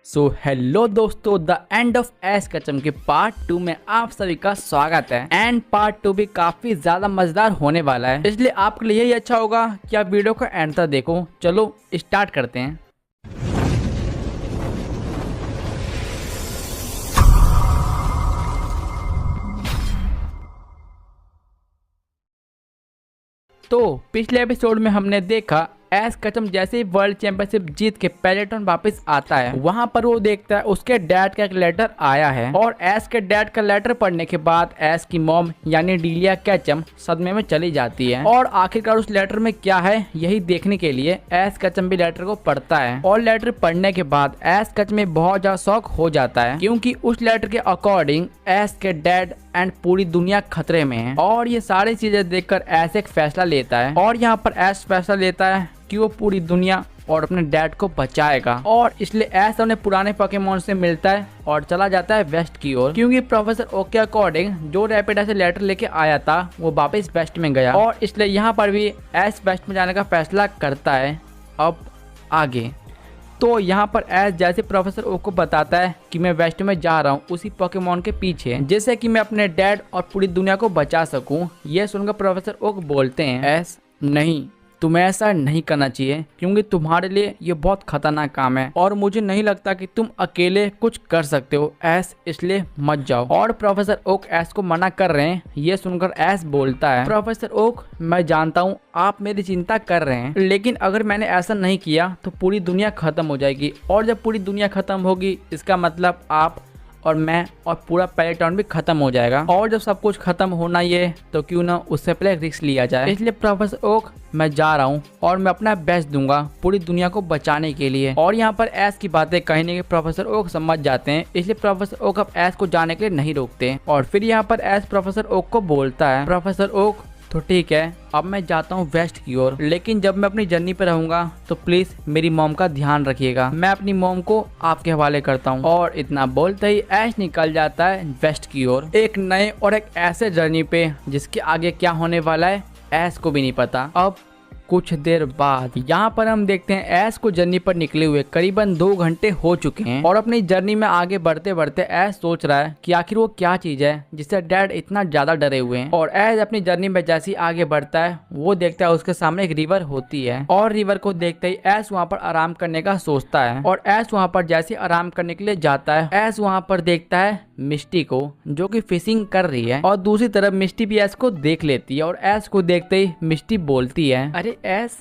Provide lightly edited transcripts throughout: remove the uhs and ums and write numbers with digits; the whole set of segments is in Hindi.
हेलो दोस्तों, द एंड ऑफ एस कचम के पार्ट 2 में आप सभी का स्वागत है। एंड पार्ट 2 भी काफी ज्यादा मजेदार होने वाला है, इसलिए आपके लिए यही अच्छा होगा कि आप वीडियो को एंड तक देखो। चलो स्टार्ट करते हैं। तो पिछले एपिसोड में हमने देखा एस कचम जैसे ही वर्ल्ड चैंपियनशिप जीत के पेलेटॉन वापस आता है, वहां पर वो देखता है उसके डैड का एक लेटर आया है। और एस के डैड का लेटर पढ़ने के बाद एस की मॉम यानी डीलिया कैचम सदमे में चली जाती है। और आखिरकार उस लेटर में क्या है यही देखने के लिए एस कचम भी लेटर को पढ़ता है। और लेटर पढ़ने के बाद एस कचम में बहुत ज्यादा शौक हो जाता है, क्योंकि उस लेटर के अकॉर्डिंग एस के डैड एंड पूरी दुनिया खतरे में है। और ये सारी चीजें देखकर एस एक फैसला लेता है, और यहाँ पर एस फैसला लेता है कि वो पूरी दुनिया और अपने डैड को बचाएगा। और इसलिए एस अपने पुराने पोकेमॉन से मिलता है और चला जाता है वेस्ट की ओर, क्योंकि प्रोफेसर ओक के अकॉर्डिंग जो रैपिडास से लेटर लेके आया था वो वापस वेस्ट में गया। और इसलिए यहाँ पर भी एस वेस्ट में जाने का फैसला करता है। अब आगे तो यहाँ पर एस जैसे प्रोफेसर ओक को बताता है कि मैं वेस्ट में जा रहा हूँ उसी पोकेमॉन के पीछे, जिससे कि मैं अपने डैड और पूरी दुनिया को बचा सकूं। ये सुनकर प्रोफेसर ओक बोलते हैं एस नहीं, तुम्हें ऐसा नहीं करना चाहिए, क्योंकि तुम्हारे लिए ये बहुत खतरनाक काम है और मुझे नहीं लगता कि तुम अकेले कुछ कर सकते हो एस, इसलिए मत जाओ। और प्रोफेसर ओक एस को मना कर रहे हैं। ये सुनकर एस बोलता है प्रोफेसर ओक, मैं जानता हूँ आप मेरी चिंता कर रहे हैं, लेकिन अगर मैंने ऐसा नहीं किया तो पूरी दुनिया खत्म हो जाएगी। और जब पूरी दुनिया खत्म होगी इसका मतलब आप और मैं और पूरा पेलेटॉन भी खत्म हो जाएगा। और जब सब कुछ खत्म होना ही है तो क्यों ना उससे पहले रिस्क लिया जाए। इसलिए प्रोफेसर ओक मैं जा रहा हूँ और मैं अपना बेस्ट दूंगा पूरी दुनिया को बचाने के लिए। और यहाँ पर एस की बातें कहने के प्रोफेसर ओक समझ जाते हैं, इसलिए प्रोफेसर ओक अब एस को जाने के लिए नहीं रोकते। और फिर यहाँ पर एस प्रोफेसर ओक को बोलता है प्रोफेसर ओक तो ठीक है, अब मैं जाता हूँ वेस्ट की ओर, लेकिन जब मैं अपनी जर्नी पे रहूंगा तो प्लीज मेरी मॉम का ध्यान रखिएगा। मैं अपनी मॉम को आपके हवाले करता हूँ। और इतना बोलते ही ऐश निकल जाता है वेस्ट की ओर, एक नए और एक ऐसे जर्नी पे जिसके आगे क्या होने वाला है ऐश को भी नहीं पता। अब कुछ देर बाद यहाँ पर हम देखते हैं ऐश को जर्नी पर निकले हुए करीबन 2 घंटे हो चुके हैं। और अपनी जर्नी में आगे बढ़ते बढ़ते ऐश सोच रहा है कि आखिर वो क्या चीज है जिससे डैड इतना ज्यादा डरे हुए हैं। और ऐश अपनी जर्नी में जैसे ही आगे बढ़ता है वो देखता है उसके सामने एक रिवर होती है। और रिवर को देखते ही ऐश वहाँ पर आराम करने का सोचता है। और ऐश वहाँ पर जैसे आराम करने के लिए जाता है, ऐश वहाँ पर देखता है मिस्टी को जो कि फिशिंग कर रही है। और दूसरी तरफ मिस्टी भी ऐश को देख लेती है। और ऐश को देखते ही मिस्टी बोलती है अरे ऐश,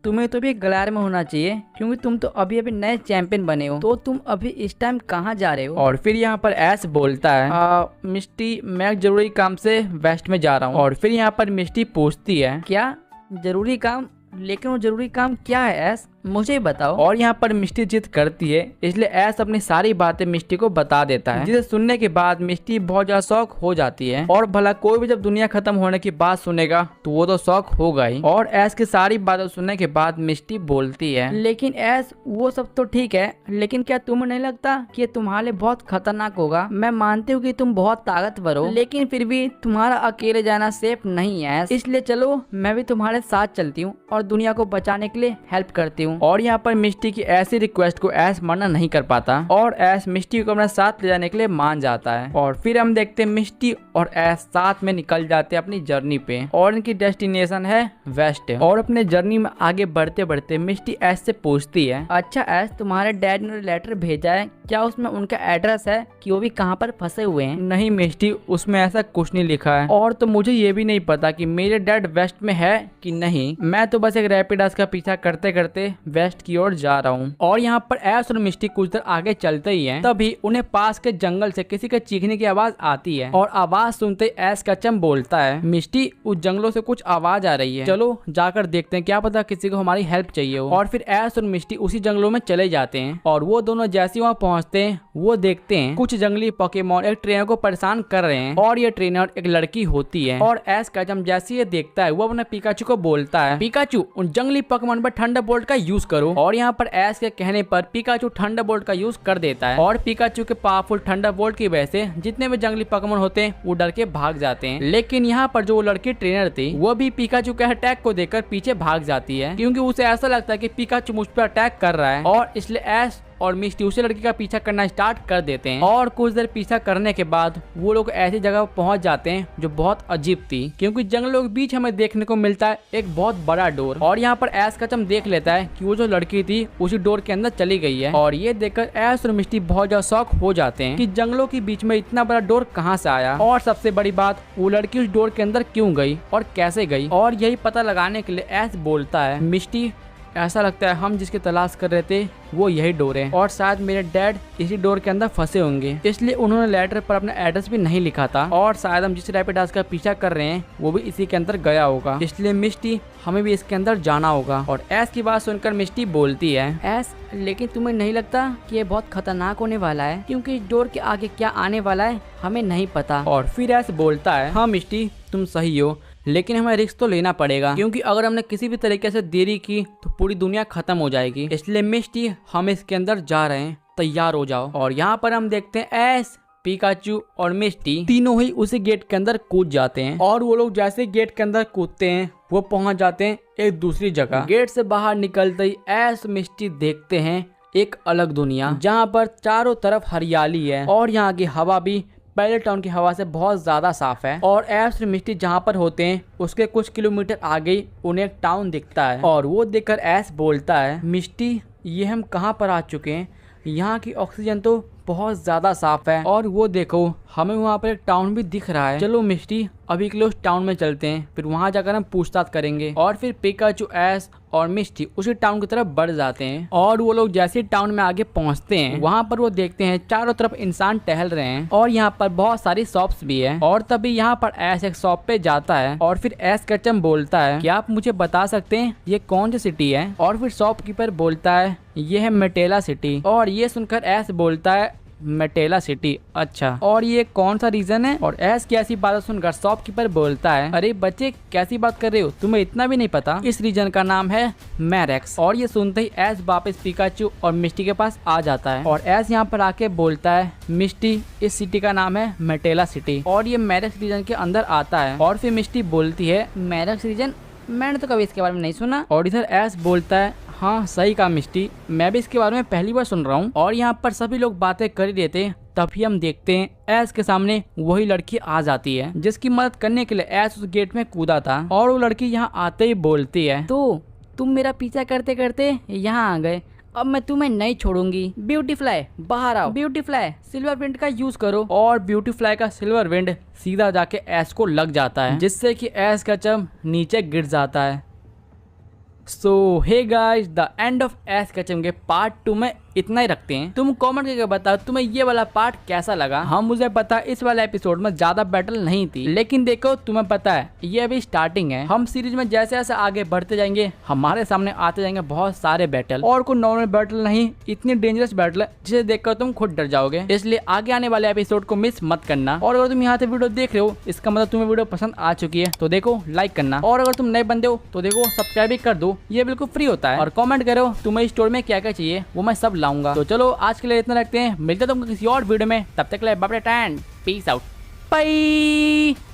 तुम्हें तो भी गलार में होना चाहिए, क्योंकि तुम तो अभी अभी नए चैंपियन बने हो, तो तुम अभी इस टाइम कहाँ जा रहे हो। और फिर यहाँ पर ऐश बोलता है मिस्टी मैं जरूरी काम से वेस्ट में जा रहा हूँ। और फिर यहाँ पर मिस्टी पूछती है क्या जरूरी काम, लेकिन वो जरूरी काम क्या है ऐश, मुझे बताओ। और यहाँ पर मिस्टी जिद करती है, इसलिए ऐश अपनी सारी बातें मिस्टी को बता देता है, जिसे सुनने के बाद मिस्टी बहुत ज्यादा शौक हो जाती है। और भला कोई भी जब दुनिया खत्म होने की बात सुनेगा तो वो तो शौक होगा ही। और ऐश की सारी बातें सुनने के बाद मिस्टी बोलती है लेकिन ऐश वो सब तो ठीक है, लेकिन क्या तुम्हें नहीं लगता कि ये तुम्हारे लिए बहुत खतरनाक होगा। मैं मानती हूँ कि तुम बहुत ताकतवर हो, लेकिन फिर भी तुम्हारा अकेले जाना सेफ नहीं है, इसलिए चलो मैं भी तुम्हारे साथ चलती हूँ और दुनिया को बचाने के लिए हेल्प करती हूँ। और यहाँ पर मिस्टी की ऐसी रिक्वेस्ट को ऐश मना नहीं कर पाता और ऐश मिस्टी को अपने साथ ले जाने के लिए मान जाता है। और फिर हम देखते हैं मिस्टी और ऐश साथ में निकल जाते हैं अपनी जर्नी पे, और इनकी डेस्टिनेशन है वेस्ट। और अपने जर्नी में आगे बढ़ते बढ़ते मिस्टी ऐश से पूछती है अच्छा ऐश, तुम्हारे डैड ने लेटर भेजा है, क्या उसमें उनका एड्रेस है कि वो भी कहाँ पर फंसे हुए हैं। नहीं मिस्टी, उसमें ऐसा कुछ नहीं लिखा है, और तो मुझे ये भी नहीं पता कि मेरे डैड वेस्ट में है कि नहीं। मैं तो बस एक रैपिडास का पीछा करते करते वेस्ट की ओर जा रहा हूँ। और यहाँ पर ऐश और मिस्टी कुछ देर आगे चलते ही हैं, तभी उन्हें पास के जंगल से किसी के चीखने की आवाज आती है। और आवाज सुनते ऐश कचम बोलता है मिस्टी, उस जंगलों से कुछ आवाज आ रही है, चलो जाकर देखते हैं, क्या पता किसी को हमारी हेल्प चाहिए हो। और फिर ऐश और मिस्टी उसी जंगलों में चले जाते हैं। और वो दोनों जैसे वहाँ पहुँचते हैं वो देखते हैं कुछ जंगली पोकेमॉन एक ट्रेनर को परेशान कर रहे हैं। और ये ट्रेनर एक लड़की होती है। और ऐश कचम जैसे ये देखता है वो अपने पिकाचू को बोलता है पिकाचू उन जंगली पोकेमॉन पर थंडरबोल्ट का यूज करो। और यहाँ पर ऐश के कहने पर पिकाचू थंडरबोल्ट का यूज कर देता है। और पिकाचू के पावरफुल थंडरबोल्ट की वजह से जितने भी जंगली पोकेमॉन होते हैं वो डर के भाग जाते हैं। लेकिन यहाँ पर जो लड़की ट्रेनर थी वो भी पिकाचू के अटैक को देखकर पीछे भाग जाती है, क्योंकि उसे ऐसा लगता है कि पिकाचू मुझ पर अटैक कर रहा है। और इसलिए ऐश और मिस्टी उसी लड़की का पीछा करना स्टार्ट कर देते हैं। और कुछ देर पीछा करने के बाद वो लोग ऐसी जगह पहुंच जाते हैं जो बहुत अजीब थी, क्योंकि जंगलों के बीच हमें देखने को मिलता है एक बहुत बड़ा डोर। और यहाँ पर ऐश कचम देख लेता है कि वो जो लड़की थी उसी डोर के अंदर चली गई है। और ये देखकर ऐश और मिस्टी बहुत ज्यादा शॉक हो जाते हैं कि जंगलों के बीच में इतना बड़ा डोर कहाँ से आया, और सबसे बड़ी बात वो लड़की उस डोर के अंदर क्यों गई और कैसे गई। और यही पता लगाने के लिए ऐश बोलता है, मिस्टी ऐसा लगता है हम जिसकी तलाश कर रहे थे वो यही डोर है, और शायद मेरे डैड इसी डोर के अंदर फंसे होंगे, इसलिए उन्होंने लेटर पर अपना एड्रेस भी नहीं लिखा था, और शायद हम जिस रैपिड टास्क का पीछा कर रहे हैं वो भी इसी के अंदर गया होगा, इसलिए मिस्टी हमें भी इसके अंदर जाना होगा। और ऐश की बात सुनकर मिस्टी बोलती है, ऐश लेकिन तुम्हें नहीं लगता कि ये बहुत खतरनाक होने वाला है, क्योंकि इस डोर के आगे क्या आने वाला है हमें नहीं पता। और फिर ऐश बोलता है, हाँ मिस्टी तुम सही हो, लेकिन हमें रिस्क तो लेना पड़ेगा, क्योंकि अगर हमने किसी भी तरीके से देरी की तो पूरी दुनिया खत्म हो जाएगी, इसलिए मिस्टी हम इसके अंदर जा रहे हैं, तैयार हो जाओ। और यहाँ पर हम देखते हैं ऐश, पिकाचू और मिस्टी तीनों ही उसी गेट के अंदर कूद जाते हैं। और वो लोग जैसे गेट के अंदर कूदते हैं वो पहुंच जाते हैं एक दूसरी जगह। गेट से बाहर निकलते ही ऐश मिस्टी देखते हैं एक अलग दुनिया, जहाँ पर चारों तरफ हरियाली है और यहाँ की हवा भी पहले टाउन की हवा से बहुत ज्यादा साफ है। और ऐश और मिस्टी जहाँ पर होते हैं उसके कुछ किलोमीटर आगे उन्हें एक टाउन दिखता है, और वो देखकर ऐश बोलता है, मिस्टी ये हम कहाँ पर आ चुके हैं, यहाँ की ऑक्सीजन तो बहुत ज्यादा साफ है, और वो देखो हमें वहाँ पर एक टाउन भी दिख रहा है। चलो मिस्टी अभी के लिए उस टाउन में चलते हैं, फिर वहाँ जाकर हम पूछताछ करेंगे। और फिर पिकाचू, ऐश और मिस्टी उसी टाउन की तरफ बढ़ जाते हैं। और वो लोग जैसे टाउन में आगे पहुँचते हैं वहाँ पर वो देखते हैं चारों तरफ इंसान टहल रहे हैं, और यहाँ पर बहुत सारी शॉप्स भी है। और तभी यहाँ पर ऐश एक शॉप पे जाता है, और फिर ऐश कचम बोलता है, क्या आप मुझे बता सकते हैं ये कौन सी सिटी है। और फिर शॉपकीपर बोलता है, ये है मेटेला सिटी। और ये सुनकर ऐश बोलता है, मेटेला सिटी, अच्छा, और ये कौन सा रीजन है। और ऐश की ऐसी बात सुनकर शॉपकीपर बोलता है, अरे बच्चे कैसी बात कर रहे हो, तुम्हें इतना भी नहीं पता, इस रीजन का नाम है मैरेक्स। और ये सुनते ही ऐश वापस पिकाचू और मिस्टी के पास आ जाता है, और ऐश यहाँ पर आके बोलता है, मिस्टी इस सिटी का नाम है मेटेला सिटी, और ये मैरेक्स रीजन के अंदर आता है। और फिर मिस्टी बोलती है, मैरेक्स रीजन, मैंने तो कभी इसके बारे में नहीं सुना। और इधर ऐश बोलता है, हाँ सही कहा मिस्टी, मैं भी इसके बारे में पहली बार सुन रहा हूँ। और यहाँ पर सभी लोग बातें कर ही देते हैं, तभी हम देखते हैं ऐश के सामने वही लड़की आ जाती है जिसकी मदद करने के लिए ऐश उस गेट में कूदा था। और वो लड़की यहाँ आते ही बोलती है, तो तुम मेरा पीछा करते करते यहाँ आ गए, अब मैं तुम्हें नहीं छोड़ूंगी। ब्यूटीफ्लाई बाहर आओ, ब्यूटीफ्लाई सिल्वर विंड का यूज करो। और ब्यूटीफ्लाई का सिल्वर विंड सीधा जाके ऐश को लग जाता है, जिससे कि ऐश का चम नीचे गिर जाता है। So hey guys, the end of Ash Ketchum के पार्ट 2 में इतना ही रखते हैं। तुम कमेंट करके बताओ तुम्हें ये वाला पार्ट कैसा लगा। हम मुझे पता इस वाले एपिसोड में ज्यादा बैटल नहीं थी, लेकिन देखो तुम्हें पता है ये अभी स्टार्टिंग है। हम सीरीज में जैसे जैसे आगे बढ़ते जाएंगे हमारे सामने आते जाएंगे बहुत सारे बैटल, और कोई नॉर्मल बैटल नहीं, इतनी डेंजरस बैटल है जिसे देखकर तुम खुद डर जाओगे। इसलिए आगे आने वाले एपिसोड को मिस मत करना। और अगर तुम यहाँ से वीडियो देख रहे हो इसका मतलब तुम्हें वीडियो पसंद आ चुकी है, तो देखो लाइक करना, और अगर तुम नए बंदे हो तो देखो सब्सक्राइब भी कर दो, ये बिल्कुल फ्री होता है। और कमेंट करो तुम्हें स्टोर में क्या क्या चाहिए, वो मैं सब लाऊंगा। तो चलो आज के लिए इतना रखते हैं, मिलते हैं तुमको किसी और वीडियो में, तब तक के लिए bye bye and peace out, bye.